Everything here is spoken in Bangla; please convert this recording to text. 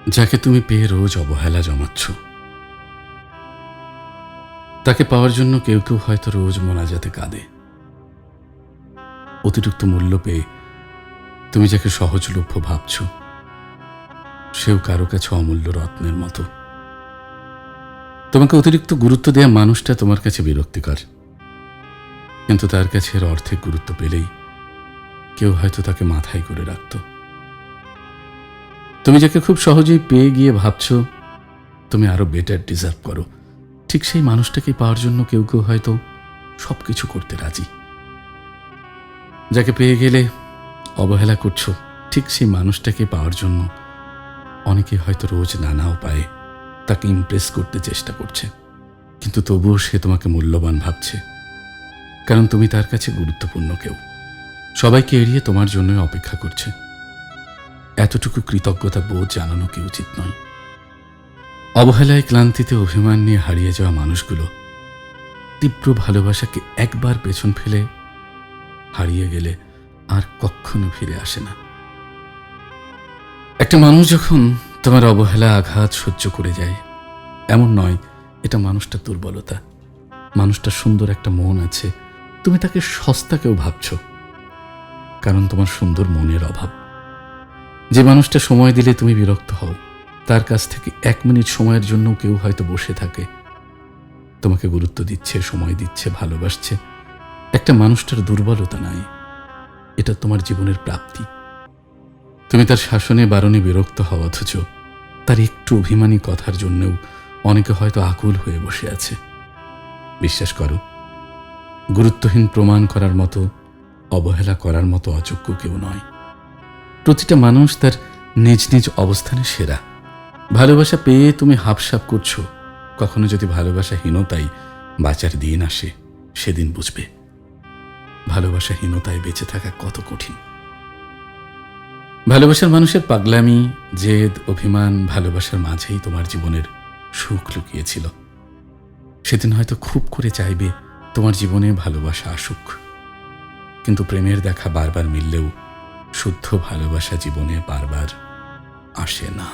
যাকে তুমি পেয়ে রোজ অবহেলা জমাচ্ছ, তাকে পাওয়ার জন্য কেউ কেউ হয়তো রোজ মোনাজাতে কাঁদে। অতিরিক্ত মূল্য পেয়ে তুমি যাকে সহজলভ্য ভাবছ, সেও কারো কাছে অমূল্য রত্নের মতো। তোমাকে অতিরিক্ত গুরুত্ব দেওয়া মানুষটা তোমার কাছে বিরক্তিকর, কিন্তু তার কাছে এর অর্ধেক গুরুত্ব পেলেই কেউ হয়তো তাকে মাথায় করে রাখত। তুমি যাকে খুব সহজেই পেয়ে গিয়ে ভাবছ তুমি আরো বেটার ডিজার্ভ করো, ঠিক সেই মানুষটাকে পাওয়ার জন্য কেউ কেউ হয়তো সবকিছু করতে রাজি। যাকে পেয়ে গেলে অবহেলা করছো, ঠিক সেই মানুষটাকে পাওয়ার জন্য অনেকে হয়তো রোজ নানা উপায়ে তাকে ইমপ্রেস করতে চেষ্টা করছে, কিন্তু তবুও সে তোমাকে মূল্যবান ভাবছে, কারণ তুমি তার কাছে গুরুত্বপূর্ণ কেউ। সবাইকে এড়িয়ে তোমার জন্যই অপেক্ষা করছে। এতটুকু কৃতজ্ঞতা বোধ জানানো কি উচিত নয়? অবহেলায়, ক্লান্তিতে, অভিমান নিয়ে হারিয়ে যাওয়া মানুষগুলো তীব্র ভালোবাসাকে একবার পেছন ফেলে হারিয়ে গেলে আর কখনো ফিরে আসে না। একটা মানুষ যখন তোমার অবহেলা, আঘাত সহ্য করে যায়, এমন নয় এটা মানুষটা দুর্বলতা। মানুষটা সুন্দর একটা মন আছে, তুমি তাকে সস্তা কেউ ভাবছ, কারণ তোমার সুন্দর মনের অভাব। যে মানুষটা সময় দিলে তুমি বিরক্ত হও, তার কাছ থেকে 1 মিনিট সময়ের জন্য কেউ হয়তো বসে থাকে, তোমাকে গুরুত্ব দিচ্ছে, সময় দিচ্ছে, ভালোবাসছে। একটা মানুষটার দুর্বলতা নাই, এটা তোমার জীবনের প্রাপ্তি। তুমি তার শাসনে বারণে বিরক্ত হও, অথচ তার একটু অভিমানী কথার জন্যও অনেকে হয়তো আকুল হয়ে বসে আছে। বিশ্বাস করো, গুরুত্বহীন প্রমাণ করার মতো, অবহেলা করার মতো অযোগ্য কেউ নয়। প্রতিটা মানুষ তার নিজ নিজ অবস্থানে সেরা। ভালোবাসা পেয়ে তুমি হাপসাপ করছো, কখনো যদি ভালোবাসাহীনতাই বাঁচার দিন আসে, সেদিন বুঝবে ভালোবাসাহীনতায় বেঁচে থাকা কত কঠিন। ভালোবাসার মানুষের পাগলামি, জেদ, অভিমান, ভালোবাসার মাঝেই তোমার জীবনের সুখ লুকিয়েছিল। সেদিন হয়তো খুব করে চাইবে তোমার জীবনে ভালোবাসা আসুক, কিন্তু প্রেমের দেখা বারবার মিললেও শুদ্ধ ভালোবাসা জীবনে বারবার আসে না।